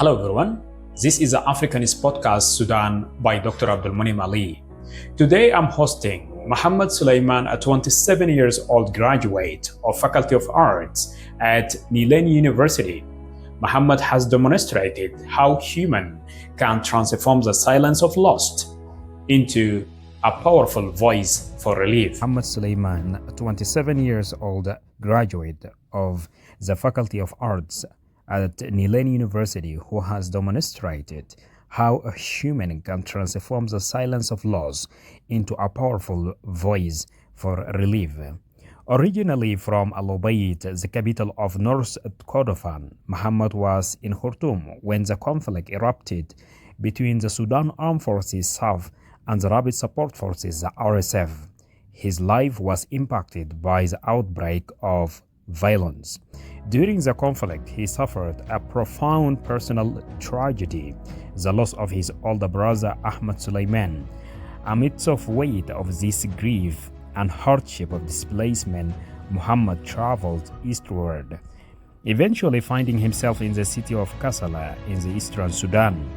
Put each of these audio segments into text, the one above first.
Hello everyone, this is the Africanist podcast Sudan by Dr. Abdul Munim Ali. Today I'm hosting Muhammad Sulaiman, a 27 years old graduate of Faculty of Arts at Nilan University. Muhammad has demonstrated how human can transform the silence of lost into a powerful voice for relief. Muhammad Sulaiman, a 27 years old graduate of the Faculty of Arts at Nilan University, who has demonstrated how a human can transform the silence of loss into a powerful voice for relief. Originally from Al Ubaid, the capital of North Kordofan, Muhammad was in Khartoum when the conflict erupted between the Sudan Armed Forces SAF and the Rapid Support Forces, the RSF. His life was impacted by the outbreak of violence. During the conflict, he suffered a profound personal tragedy, the loss of his older brother Ahmed Sulaiman. Amidst the weight of this grief and hardship of displacement, Muhammad traveled eastward, eventually finding himself in the city of Kassala in the eastern Sudan.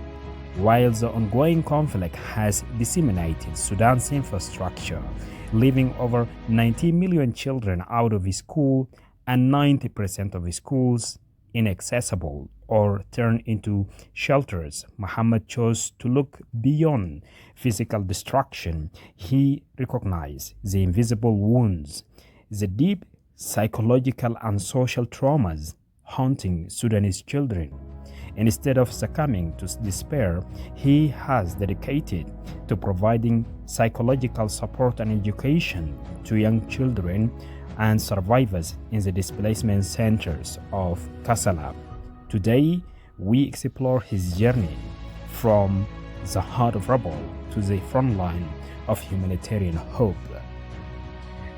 While the ongoing conflict has disseminated Sudan's infrastructure, leaving over 90 million children out of school and 90% of schools inaccessible or turned into shelters, Muhammad chose to look beyond physical destruction. He recognized the invisible wounds, the deep psychological and social traumas haunting Sudanese children. Instead of succumbing to despair, he has dedicated to providing psychological support and education to young children and survivors in the displacement centers of Kassala. Today, we explore his journey from the heart of rubble to the front line of humanitarian hope.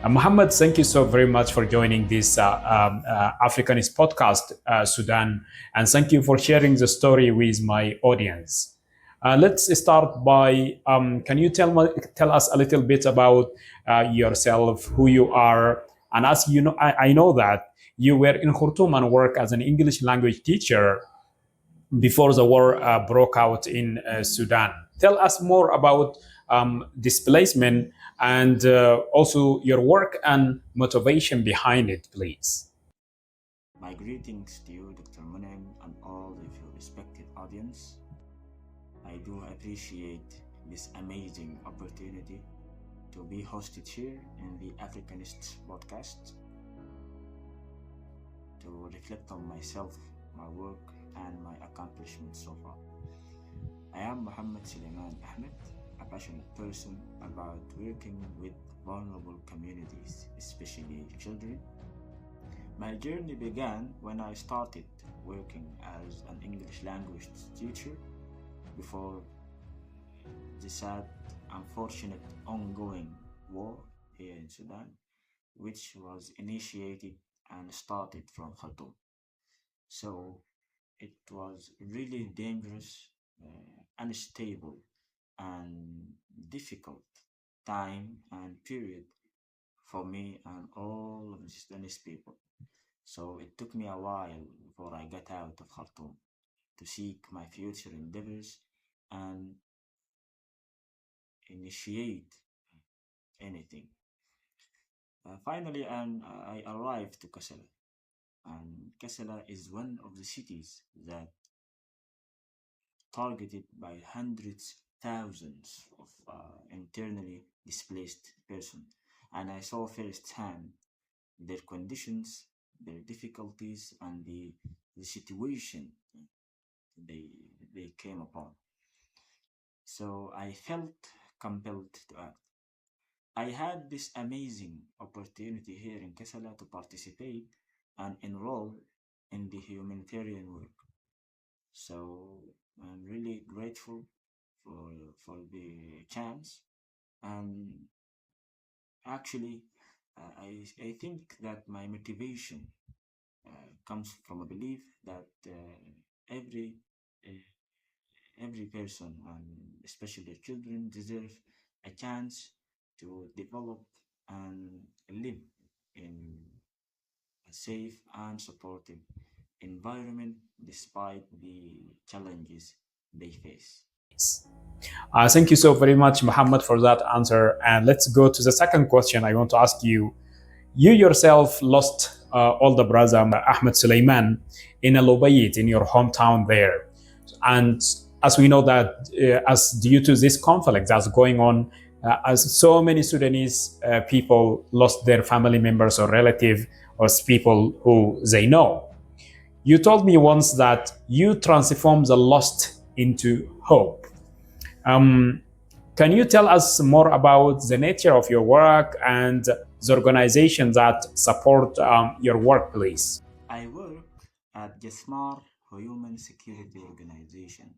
Muhammad, thank you so very much for joining this Africanist podcast, Sudan, and thank you for sharing the story with my audience. Let's start by, can you tell us a little bit about yourself, who you are, and as you know, I know that you were in Khartoum and worked as an English language teacher before the war broke out in Sudan. Tell us more about displacement and also your work and motivation behind it, please. My greetings to you, Dr. Munim, and all of your respected audience. I do appreciate this amazing opportunity to be hosted here in the Africanist podcast to reflect on myself, my work, and my accomplishments so far. I am Muhammad Sulaiman Ahmed, a passionate person about working with vulnerable communities, especially children. My journey began when I started working as an English language teacher before the sad, unfortunate ongoing war here in Sudan, which was initiated and started from Khartoum. So it was really dangerous, unstable, and difficult time and period for me and all of the Sudanese people. So it took me a while before I got out of Khartoum to seek my future endeavors and initiate anything. Finally, I arrived to Kassala, and Kassala is one of the cities that targeted by hundreds, thousands of internally displaced persons, and I saw firsthand their conditions, their difficulties, and the situation they they came upon. So I felt compelled to act. I had this amazing opportunity here in Kassala to participate and enroll in the humanitarian work. So I'm really grateful for the chance. And actually, I think that my motivation comes from a belief that every uh, every person, and especially children, deserve a chance to develop and live in a safe and supportive environment despite the challenges they face. Thank you so very much, Muhammad, for that answer. And let's go to the second question I want to ask you. You yourself lost older brother Ahmed Suleiman in Al Ubaid in your hometown there. And as we know that as due to this conflict that's going on, as so many Sudanese people lost their family members or relative or people who they know. You told me once that you transform the lost into hope. Um, can you tell us more about the nature of your work and the organization that support your work, please? I work at Jasmar Human Security Organization,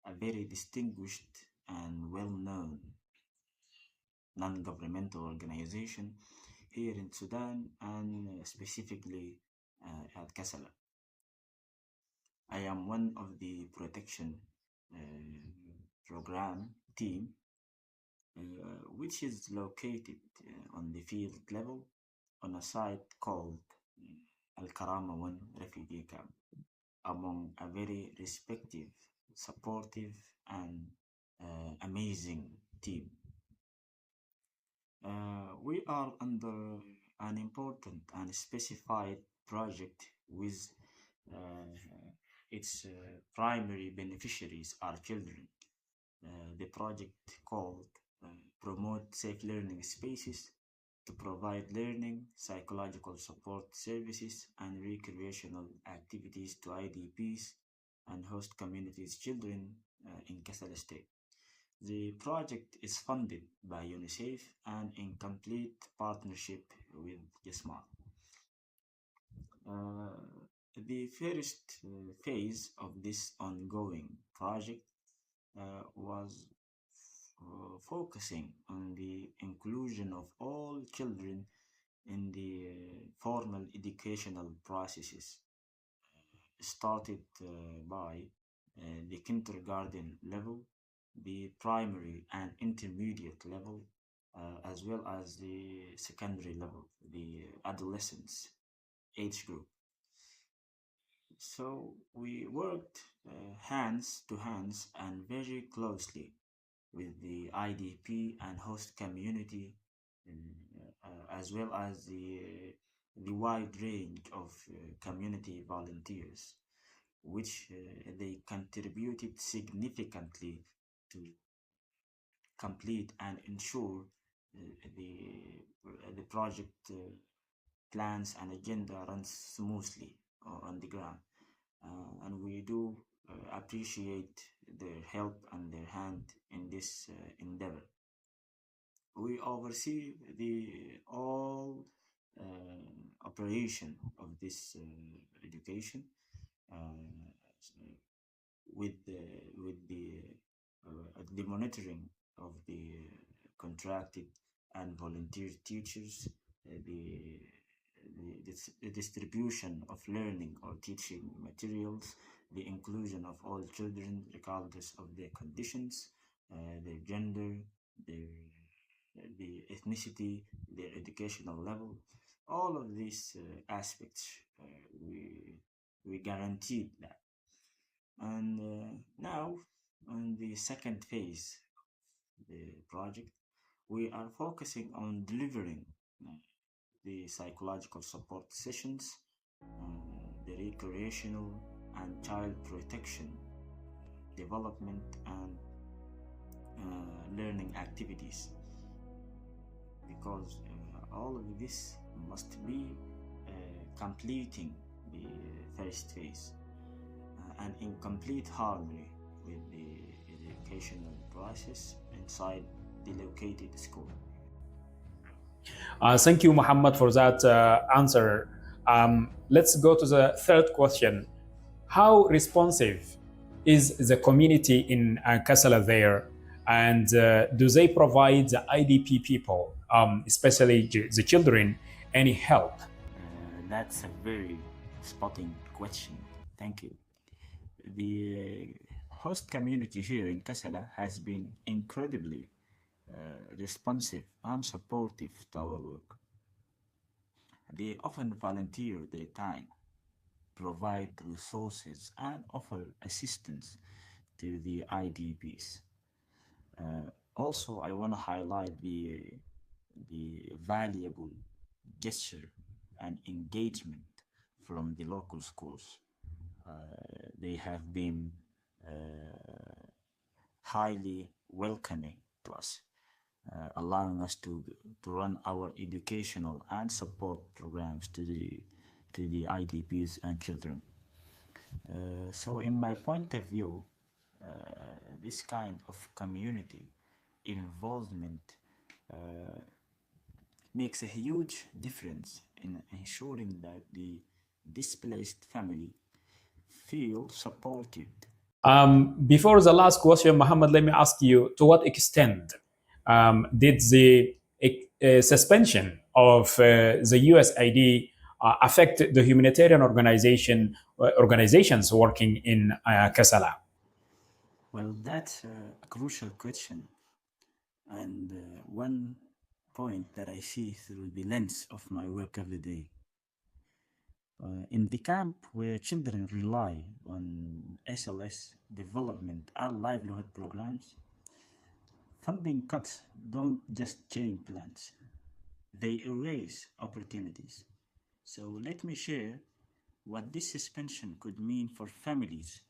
a very distinguished and well-known non-governmental organization here in Sudan and specifically at Kassala. I am one of the protection uh, program team, which is located on the field level on a site called Al Karama 1 refugee camp among a very respective, supportive, and amazing team. We are under an important and specified project with uh, its primary beneficiaries are children. The project called Promote Safe Learning Spaces to provide learning, psychological support services, and recreational activities to IDPs and host communities' children in Kassala State. The project is funded by UNICEF and in complete partnership with GISMA. Uh, the first phase of this ongoing project was focusing on the inclusion of all children in the formal educational processes, started by the kindergarten level, the primary and intermediate level, as well as the secondary level, the adolescence age group. So we worked hands to hands and very closely with the IDP and host community, as well as the wide range of community volunteers, which they contributed significantly to complete and ensure the project plans and agenda runs smoothly on the ground. And we do appreciate their help and their hand in this endeavor. We oversee the all operation of this education uh, with the monitoring of the contracted and volunteer teachers, the distribution of learning or teaching materials, the inclusion of all children regardless of their conditions, their gender, their the ethnicity, their educational level, all of these aspects we guaranteed that. And now, on the second phase of the project, we are focusing on delivering uh, the psychological support sessions, the recreational and child protection development, and learning activities, because all of this must be completing the first phase and in complete harmony with the educational process inside the located school. Thank you, Muhammad, for that answer. Let's go to the third question. How responsive is the community in Kassala there? And do they provide the IDP people, especially the children, any help? That's a very spotting question. Thank you. The host community here in Kassala has been incredibly responsive and supportive to our work. They often volunteer their time, provide resources, and offer assistance to the IDPs. Also, I want to highlight the valuable gesture and engagement from the local schools. They have been highly welcoming to us, allowing us to run our educational and support programs to the IDPs and children. So, in my point of view, uh, this kind of community involvement makes a huge difference in ensuring that the displaced family feel supported. Before the last question, Mohammed, let me ask you, to what extent did the suspension of the USAID affect the humanitarian organizations working in Kassala? Well, that's a crucial question, and one point that I see through the lens of my work every day. In the camp where children rely on SLS development and livelihood programs, funding cuts don't just change plans, they erase opportunities. So let me share what this suspension could mean for families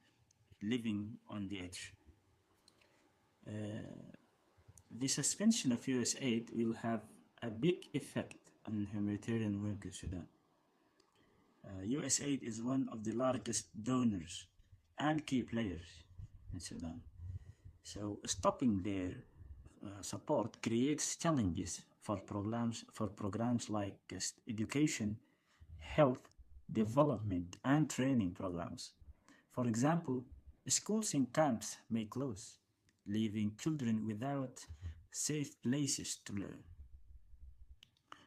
living on the edge. The suspension of US aid will have a big effect on humanitarian work in Sudan. US aid is one of the largest donors and key players in Sudan. So stopping their support creates challenges for programs like education, health, development, and training programs. For example, schools in camps may close, leaving children without safe places to learn.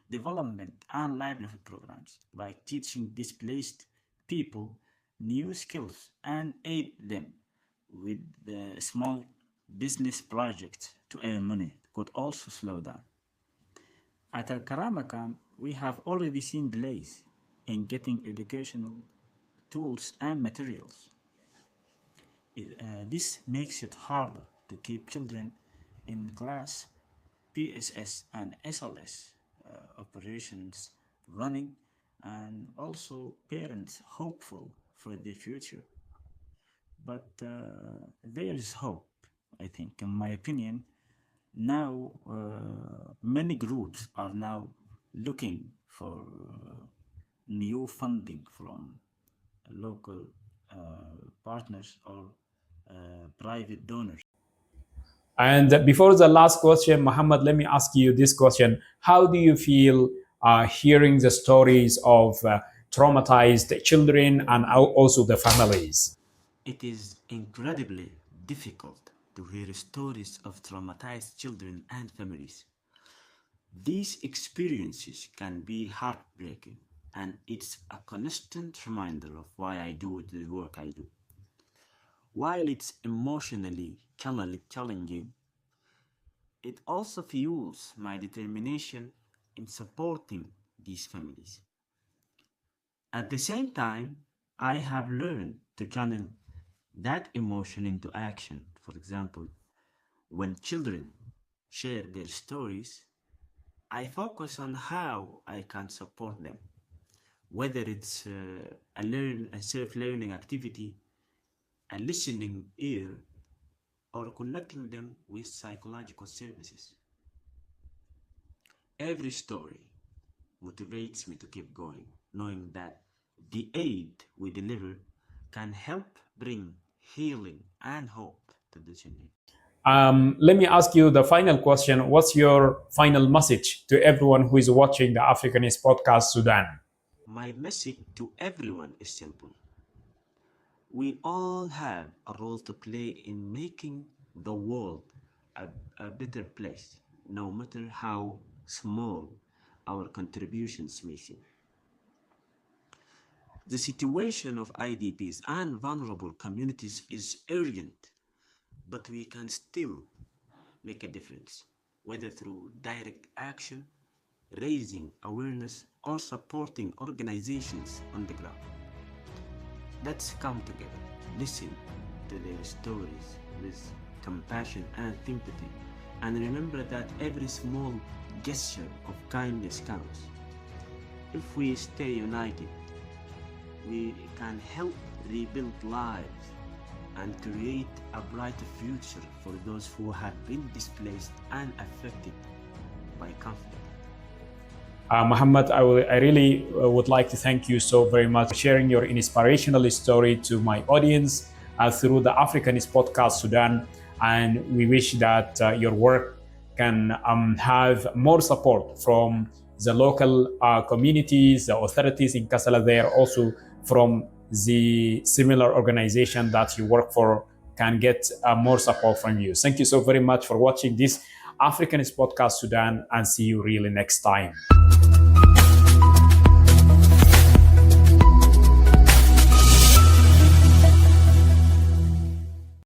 Development and livelihood programs, like teaching displaced people new skills and aid them with the small business projects to earn money, could also slow down. At Al Karama camp, we have already seen delays in getting educational tools and materials. This makes it harder to keep children in class, PSS and SLS operations running, and also parents hopeful for the future. But there is hope, I think, in my opinion. Now, many groups are now looking for new funding from local partners or private donors. And before the last question, Mohammed, let me ask you this question. How do you feel hearing the stories of traumatized children and also the families? It is incredibly difficult to hear stories of traumatized children and families. These experiences can be heartbreaking, and it's a constant reminder of why I do the work I do. While it's emotionally challenging, it also fuels my determination in supporting these families. At the same time, I have learned to channel that emotion into action. For example, when children share their stories, I focus on how I can support them, whether it's a self-learning activity, a listening ear, or connecting them with psychological services. Every story motivates me to keep going, knowing that the aid we deliver can help bring healing and hope to the children. Let me ask you the final question. What's your final message to everyone who is watching the Africanist podcast Sudan? My message to everyone is simple. We all have a role to play in making the world a better place, no matter how small our contributions may seem. The situation of IDPs and vulnerable communities is urgent, but we can still make a difference, whether through direct action, raising awareness, or supporting organizations on the ground. Let's come together, listen to their stories with compassion and sympathy, and remember that every small gesture of kindness counts. If we stay united, we can help rebuild lives and create a brighter future for those who have been displaced and affected by conflict. Muhammad, I really would like to thank you so very much for sharing your inspirational story to my audience through the Africanist podcast Sudan. And we wish that your work can have more support from the local communities, the authorities in Kassala there, also from the similar organization that you work for can get more support from you. Thank you so very much for watching this Africanist podcast Sudan, and see you really next time.